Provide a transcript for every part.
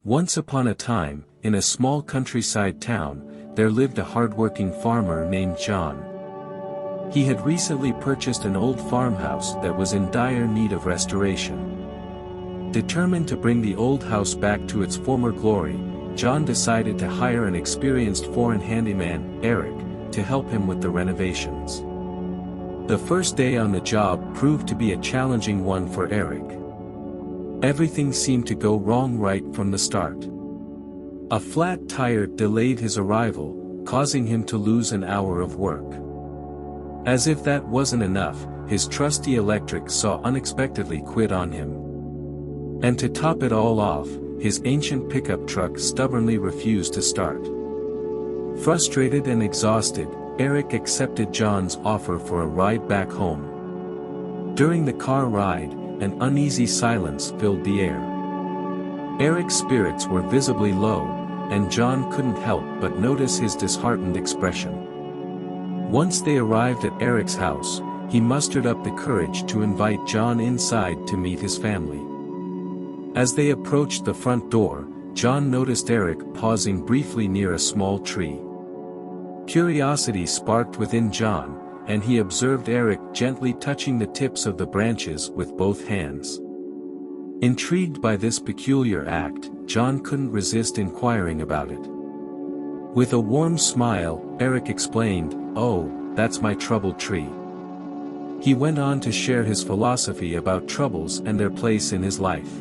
Once upon a time, in a small countryside town, there lived a hardworking farmer named John. He had recently purchased an old farmhouse that was in dire need of restoration. Determined to bring the old house back to its former glory, John decided to hire an experienced foreign handyman, Eric, to help him with the renovations. The first day on the job proved to be a challenging one for Eric. Everything seemed to go wrong right from the start. A flat tire delayed his arrival, causing him to lose an hour of work. As if that wasn't enough, his trusty electric saw unexpectedly quit on him. And to top it all off, his ancient pickup truck stubbornly refused to start. Frustrated and exhausted, Eric accepted John's offer for a ride back home. During the car ride, an uneasy silence filled the air. Eric's spirits were visibly low, and John couldn't help but notice his disheartened expression. Once they arrived at Eric's house, he mustered up the courage to invite John inside to meet his family. As they approached the front door, John noticed Eric pausing briefly near a small tree. Curiosity sparked within John, and he observed Eric gently touching the tips of the branches with both hands. Intrigued by this peculiar act, John couldn't resist inquiring about it. With a warm smile, Eric explained, "Oh, that's my trouble tree." He went on to share his philosophy about troubles and their place in his life.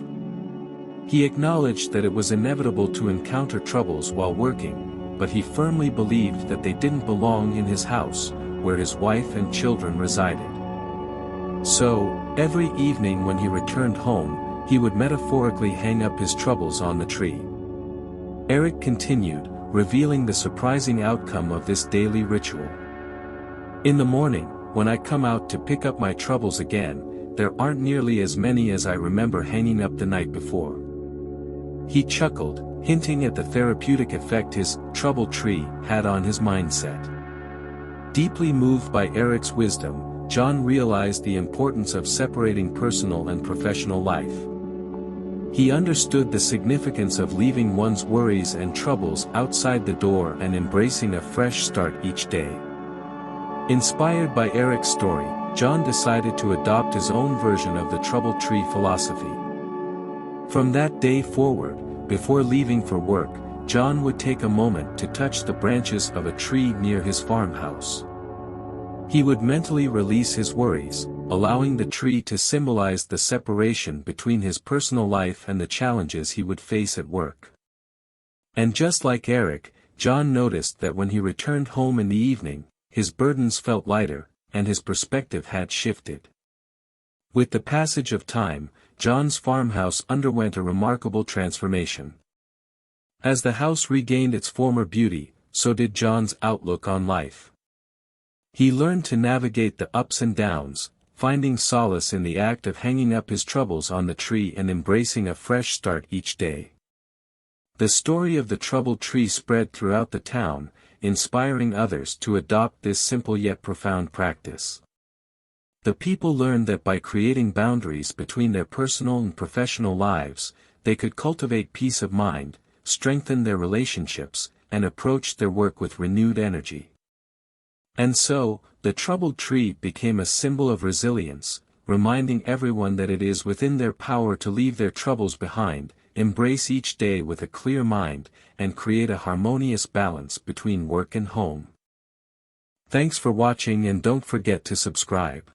He acknowledged that it was inevitable to encounter troubles while working, but he firmly believed that they didn't belong in his house, where his wife and children resided. So, every evening when he returned home, he would metaphorically hang up his troubles on the tree. Eric continued, revealing the surprising outcome of this daily ritual. "In the morning, when I come out to pick up my troubles again, there aren't nearly as many as I remember hanging up the night before." He chuckled, hinting at the therapeutic effect his trouble tree had on his mindset. Deeply moved by Eric's wisdom, John realized the importance of separating personal and professional life. He understood the significance of leaving one's worries and troubles outside the door and embracing a fresh start each day. Inspired by Eric's story, John decided to adopt his own version of the trouble tree philosophy. From that day forward, before leaving for work, John would take a moment to touch the branches of a tree near his farmhouse. He would mentally release his worries, allowing the tree to symbolize the separation between his personal life and the challenges he would face at work. And just like Eric, John noticed that when he returned home in the evening, his burdens felt lighter, and his perspective had shifted. With the passage of time, John's farmhouse underwent a remarkable transformation. As the house regained its former beauty, so did John's outlook on life. He learned to navigate the ups and downs, finding solace in the act of hanging up his troubles on the tree and embracing a fresh start each day. The story of the troubled tree spread throughout the town, inspiring others to adopt this simple yet profound practice. The people learned that by creating boundaries between their personal and professional lives, they could cultivate peace of mind, strengthen their relationships, and approach their work with renewed energy. And so, the troubled tree became a symbol of resilience, reminding everyone that it is within their power to leave their troubles behind, embrace each day with a clear mind, and create a harmonious balance between work and home. Thanks for watching, and don't forget to subscribe.